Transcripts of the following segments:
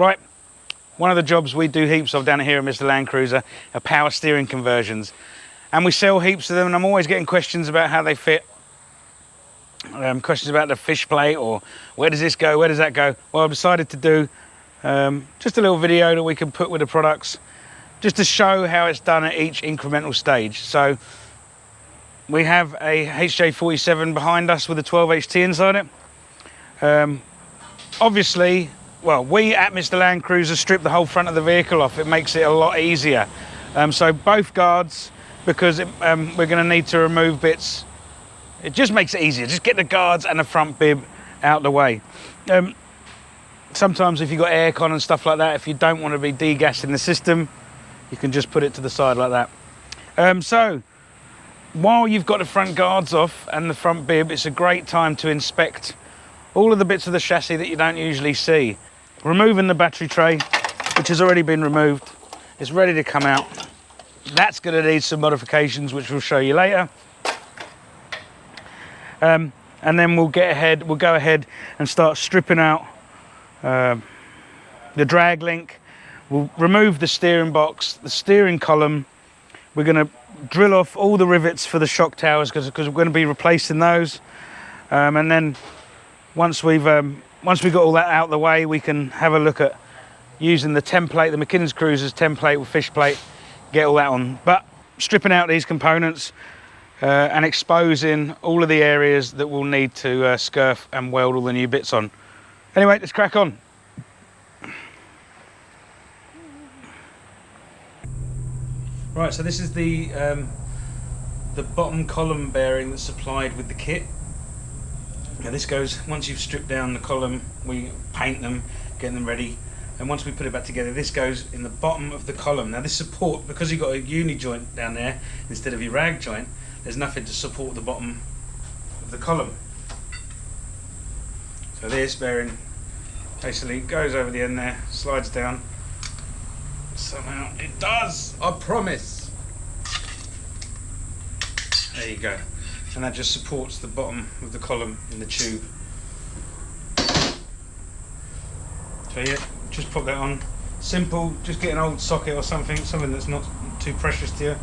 Right, one of the jobs we do heaps of down here at Mr Landcruiser are power steering conversions. And we sell heaps of them, and I'm always getting questions about how they fit. Questions about the fish plate, or where does this go, where does that go? Well, I've decided to do just a little video that we can put with the products, just to show how it's done at each incremental stage. So we have a HJ47 behind us with a 12HT inside it. Obviously, well, we at Mr Landcruiser strip the whole front of the vehicle off. It makes it a lot easier. So both guards, because we're going to need to remove bits. It just makes it easier. Just get the guards and the front bib out the way. Sometimes if you've got aircon and stuff like that, if you don't want to be degassing the system, you can just put it to the side like that. So while you've got the front guards off and the front bib, it's a great time to inspect all of the bits of the chassis that you don't usually see. Removing the battery tray, which has already been removed, it's ready to come out. That's going to need some modifications, which we'll show you later. And then we'll go ahead and start stripping out the drag link. We'll remove the steering box, the steering column. We're going to drill off all the rivets for the shock towers because we're going to be replacing those. And then once we've got all that out of the way, we can have a look at using the template, the McKinnon's Cruiser's template with fish plate, get all that on. But stripping out these components and exposing all of the areas that we'll need to scurf and weld all the new bits on. Anyway, let's crack on. Right, so this is the bottom column bearing that's supplied with the kit. Now this goes, once you've stripped down the column, we paint them, get them ready, and once we put it back together, this goes in the bottom of the column. Now this support, because you've got a uni joint down there instead of your rag joint, there's nothing to support the bottom of the column. So this bearing basically goes over the end there, slides down. Somehow it does, I promise. There you go. And that just supports the bottom of the column in the tube. So yeah, just put that on. Simple, just get an old socket or something that's not too precious to you.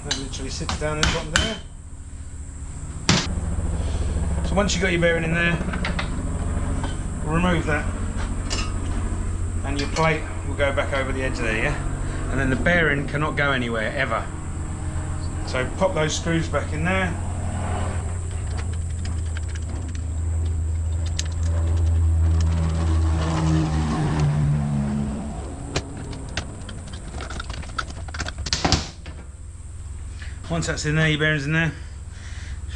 That literally sits down in the bottom there. So once you've got your bearing in there, remove that. And your plate will go back over the edge there, yeah? And then the bearing cannot go anywhere, ever. So pop those screws back in there. Once that's in there, your bearing's in there.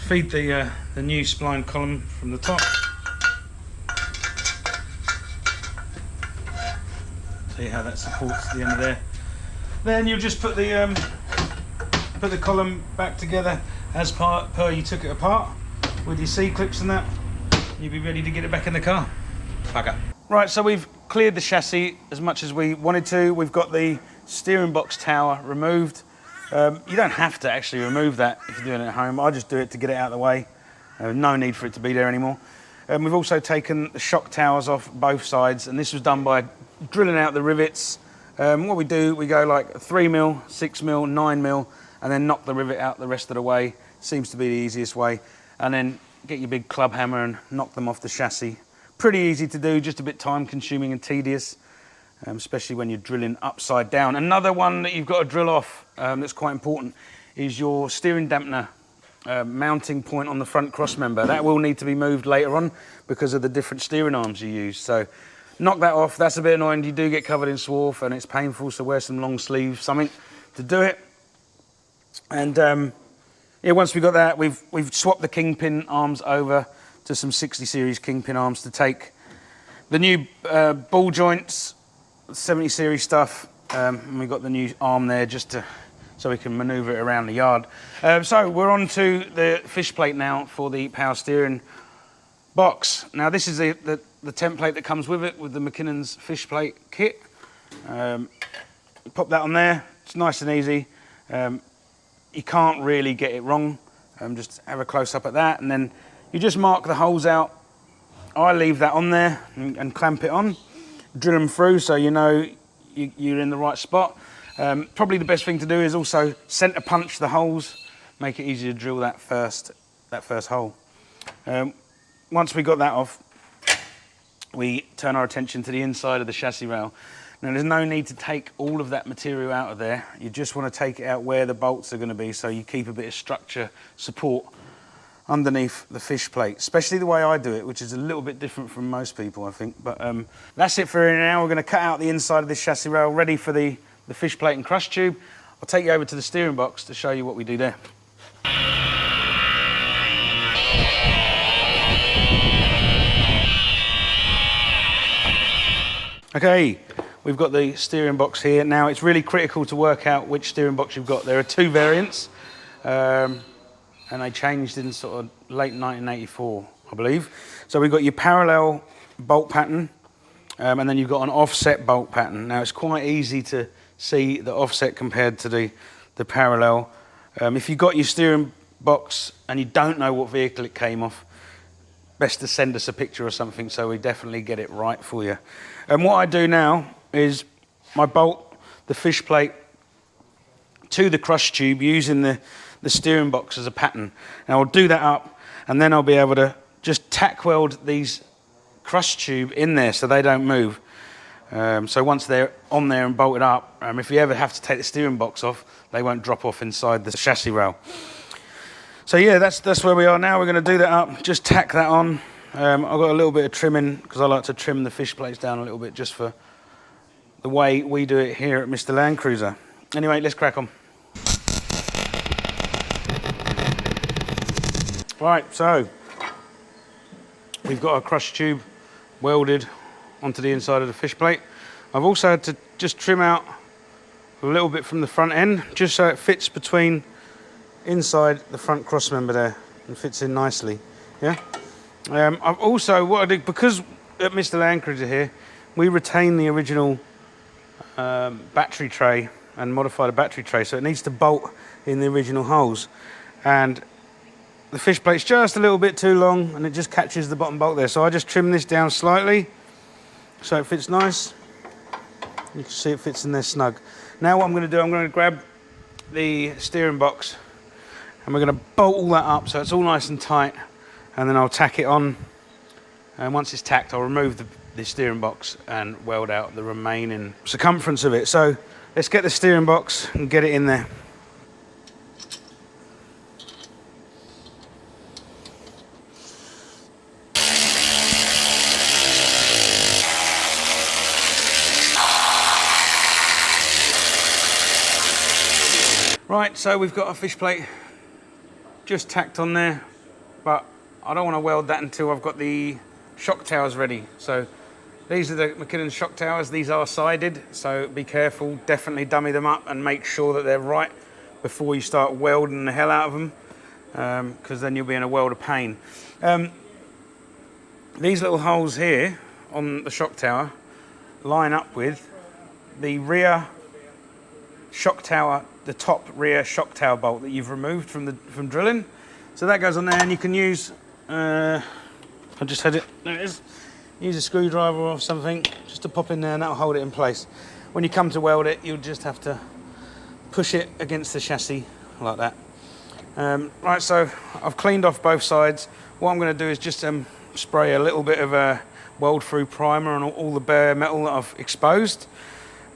Feed the new spline column from the top. See how that supports the end of there. Then you'll just put the column back together as per you took it apart with your C-clips and that. You'll be ready to get it back in the car. Bugger. Right, so we've cleared the chassis as much as we wanted to. We've got the steering box tower removed. You don't have to actually remove that if you're doing it at home. I just do it to get it out of the way. No need for it to be there anymore. We've also taken the shock towers off both sides, and this was done by drilling out the rivets. What we do, we go like 3mm, 6mm, 9mm, and then knock the rivet out the rest of the way. Seems to be the easiest way. And then get your big club hammer and knock them off the chassis. Pretty easy to do, just a bit time consuming and tedious, especially when you're drilling upside down. Another one that you've got to drill off that's quite important is your steering dampener mounting point on the front cross member. That will need to be moved later on because of the different steering arms you use. So knock that off. That's a bit annoying. You do get covered in swarf and it's painful, so wear some long sleeves, something to do it. And yeah, once we got that, we've swapped the kingpin arms over to some 60 series kingpin arms to take the new ball joints, 70 series stuff, and we've got the new arm there just so we can maneuver it around the yard. So we're on to the fish plate now for the power steering box. Now this is the template that comes with it, with the McKinnon's fish plate kit. Pop that on there. It's nice and easy. You can't really get it wrong. Just have a close up at that, and then you just mark the holes out I leave that on there and clamp it on, drill them through so you know you're in the right spot. Probably the best thing to do is also center punch the holes, make it easier to drill that first hole. Once we got that off, we turn our attention to the inside of the chassis rail. Now there's no need to take all of that material out of there. You just want to take it out where the bolts are going to be so you keep a bit of structure support underneath the fish plate, especially the way I do it, which is a little bit different from most people, I think. But that's it for now. We're going to cut out the inside of this chassis rail, ready for the fish plate and crush tube. I'll take you over to the steering box to show you what we do there. Okay, we've got the steering box here. Now it's really critical to work out which steering box you've got. There are two variants. And they changed in sort of late 1984, I believe. So we've got your parallel bolt pattern, and then you've got an offset bolt pattern. Now it's quite easy to see the offset compared to the parallel. If you've got your steering box and you don't know what vehicle it came off, best to send us a picture or something so we definitely get it right for you. And what I do now is I bolt the fish plate to the crush tube using the steering box as a pattern. Now I'll do that up and then I'll be able to just tack weld these crush tube in there so they don't move. So once they're on there and bolted up, if you ever have to take the steering box off, they won't drop off inside the chassis rail. So yeah, that's where we are now. We're going to do that up, just tack that on. I've got a little bit of trimming because I like to trim the fish plates down a little bit just for the way we do it here at Mr Landcruiser. Anyway, let's crack on. Right, so we've got our crush tube welded onto the inside of the fish plate. I've also had to just trim out a little bit from the front end, just so it fits between inside the front cross member there and fits in nicely. Yeah. I've also, what I do, because at Mr Landcruiser here, we retain the original battery tray and modify the battery tray, so it needs to bolt in the original holes. And the fish plate's just a little bit too long and it just catches the bottom bolt there. So I just trim this down slightly so it fits nice. You can see it fits in there snug. Now what I'm going to do, I'm going to grab the steering box and we're going to bolt all that up so it's all nice and tight, and then I'll tack it on. And once it's tacked, I'll remove the steering box and weld out the remaining circumference of it. So let's get the steering box and get it in there. Right, so we've got our fish plate just tacked on there, but I don't want to weld that until I've got the shock towers ready. So these are the McKinnon shock towers. These are sided, so be careful. Definitely dummy them up and make sure that they're right before you start welding the hell out of them, because then you'll be in a world of pain. These little holes here on the shock tower line up with the rear shock tower, the top rear shock tower bolt that you've removed from drilling. So that goes on there, and you can use, I just had it, there it is. Use a screwdriver or something just to pop in there and that'll hold it in place. When you come to weld it, you'll just have to push it against the chassis like that. Right, so I've cleaned off both sides. What I'm going to do is just spray a little bit of a weld through primer on all the bare metal that I've exposed,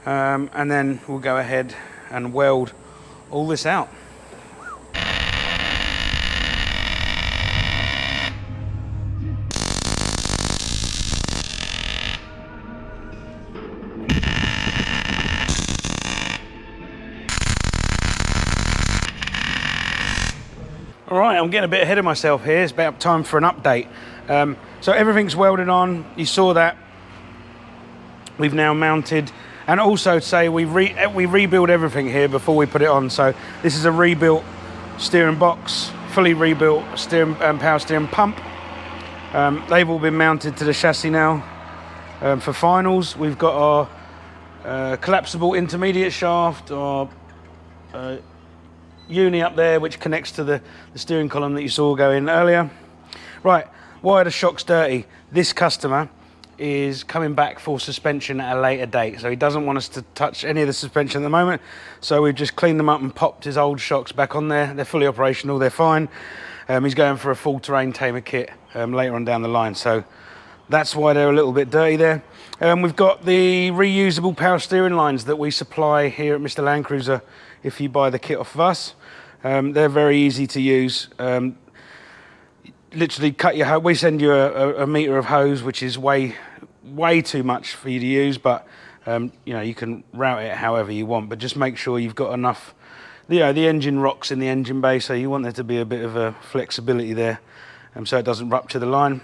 and then we'll go ahead and weld all this out. All right, I'm getting a bit ahead of myself here. It's about time for an update. So everything's welded on. You saw that. We've now mounted, and also say we rebuild everything here before we put it on. So this is a rebuilt steering box, fully rebuilt steering power steering pump. They've all been mounted to the chassis now. For finals, we've got our collapsible intermediate shaft, or uni up there, which connects to the steering column that you saw go in earlier. Right, Why are the shocks dirty? This customer is coming back for suspension at a later date, so he doesn't want us to touch any of the suspension at the moment, so we've just cleaned them up and popped his old shocks back on there. They're fully operational, they're fine. He's going for a full terrain tamer kit later on down the line, so that's why they're a little bit dirty there. We've got the reusable power steering lines that we supply here at Mr Landcruiser if you buy the kit off of us. They're very easy to use. Literally cut your hose. We send you a meter of hose, which is way too much for you to use, but you know, you can route it however you want, but just make sure you've got enough. You know, the engine rocks in the engine bay, so you want there to be a bit of a flexibility there, so it doesn't rupture the line.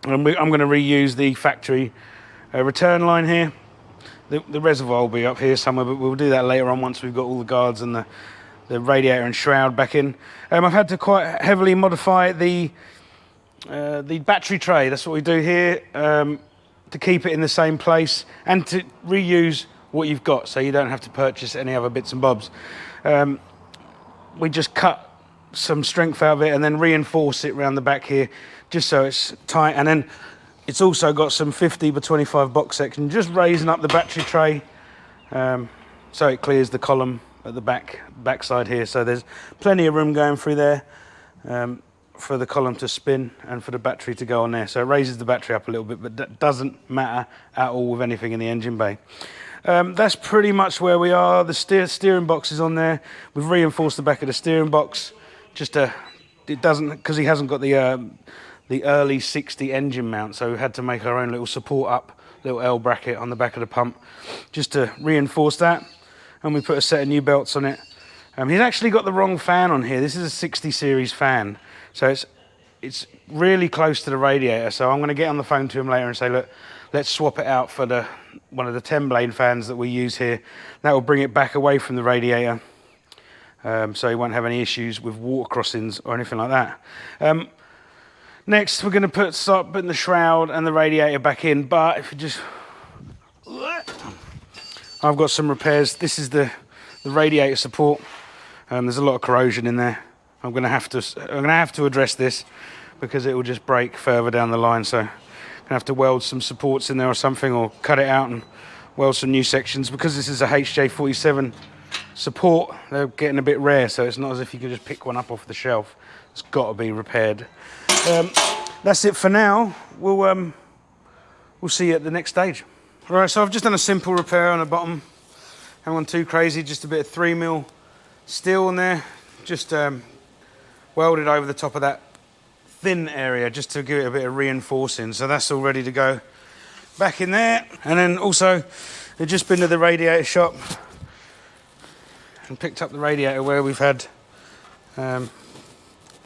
And I'm going to reuse the factory return line here. The reservoir will be up here somewhere, but we'll do that later on once we've got all the guards and the radiator and shroud back in. I've had to quite heavily modify the battery tray. That's what we do here, to keep it in the same place and to reuse what you've got, so you don't have to purchase any other bits and bobs. We just cut some strength out of it and then reinforce it around the back here, just so it's tight. And then it's also got some 50x25 box section, just raising up the battery tray, so it clears the column at the back side here. So there's plenty of room going through there for the column to spin and for the battery to go on there. So it raises the battery up a little bit, but that doesn't matter at all with anything in the engine bay. That's pretty much where we are. The steering box is on there. We've reinforced the back of the steering box, just it doesn't, because he hasn't got the early 60 engine mount, so we had to make our own little support up, little L bracket on the back of the pump, just to reinforce that. And we put a set of new belts on it. He's actually got the wrong fan on here. This is a 60 series fan, so it's really close to the radiator. So I'm going to get on the phone to him later and say, look, let's swap it out for one of the 10 blade fans that we use here. That will bring it back away from the radiator, so you won't have any issues with water crossings or anything like that. Next, we're going to start putting the shroud and the radiator back in, but if you just... I've got some repairs. This is the radiator support. There's a lot of corrosion in there. I'm going to have to address this because it will just break further down the line. So I'm going to have to weld some supports in there or something, or cut it out and weld some new sections. Because this is a HJ47 support, they're getting a bit rare, so it's not as if you can just pick one up off the shelf. It's got to be repaired. That's it for now. We'll see you at the next stage. Right, so I've just done a simple repair on the bottom. Haven't gone too crazy, just a bit of 3mm steel in there. Just welded over the top of that thin area just to give it a bit of reinforcing. So that's all ready to go back in there. And then also, I've just been to the radiator shop and picked up the radiator where we've had the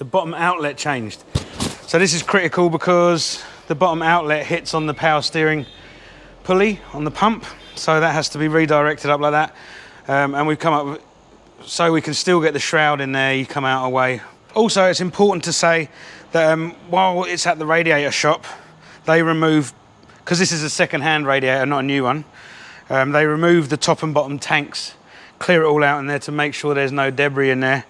bottom outlet changed. So this is critical because the bottom outlet hits on the power steering pulley on the pump, so that has to be redirected up like that. And we've come up with, so we can still get the shroud in there, you come out away. Also, it's important to say that while it's at the radiator shop, they remove, because this is a second-hand radiator, not a new one, they remove the top and bottom tanks, clear it all out in there to make sure there's no debris in there,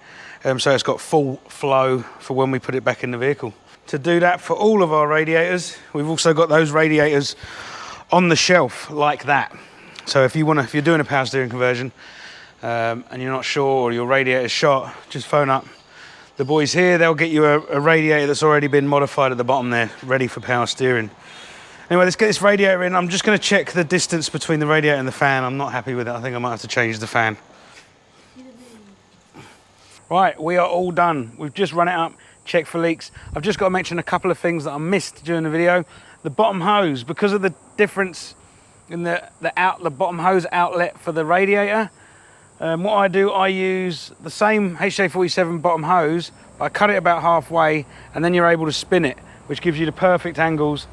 so it's got full flow for when we put it back in the vehicle. To do that for all of our radiators, we've also got those radiators on the shelf like that. So if you're doing a power steering conversion and you're not sure, or your radiator's shot, just phone up the boys here. They'll get you a radiator that's already been modified at the bottom there, ready for power steering. Anyway, let's get this radiator in. I'm just going to check the distance between the radiator and the fan. I'm not happy with it. I think I might have to change the fan. Right, we are all done. We've just run it up, checked for leaks. I've just got to mention a couple of things that I missed during the video. The bottom hose, because of the difference in the bottom hose outlet for the radiator, what I do, I use the same HJ47 bottom hose, but I cut it about halfway, and then you're able to spin it, which gives you the perfect angles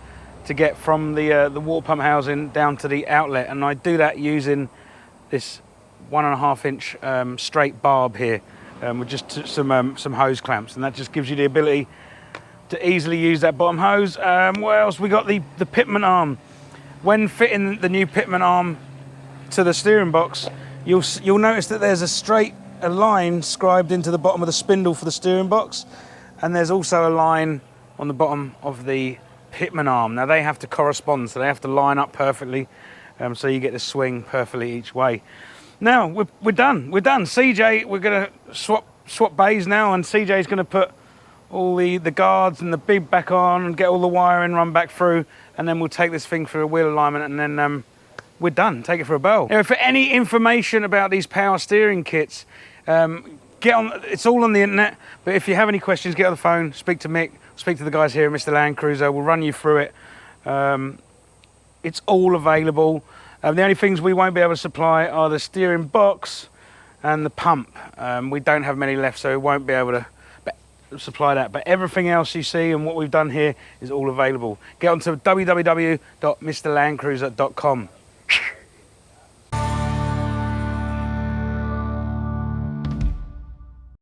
to get from the water pump housing down to the outlet. And I do that using this 1.5 inch straight barb here, with just some hose clamps, and that just gives you the ability to easily use that bottom hose. What else? We got the pitman arm. When fitting the new pitman arm to the steering box, you'll notice that there's a line scribed into the bottom of the spindle for the steering box, and there's also a line on the bottom of the pitman arm. Now they have to correspond, so they have to line up perfectly, so you get the swing perfectly each way. Now we're done. We're done. CJ, we're going to swap bays now, and CJ's going to put all the guards and the bib back on and get all the wiring run back through, and then we'll take this thing through a wheel alignment, and then we're done. Take it for a whirl. Now, for any information about these power steering kits, get on. It's all on the internet. But if you have any questions, get on the phone, speak to Mick, speak to the guys here at Mr Landcruiser. We'll run you through it. It's all available. The only things we won't be able to supply are the steering box and the pump. We don't have many left, so we won't be able to supply that. But everything else you see and what we've done here is all available. Get on to www.mrlandcruiser.com.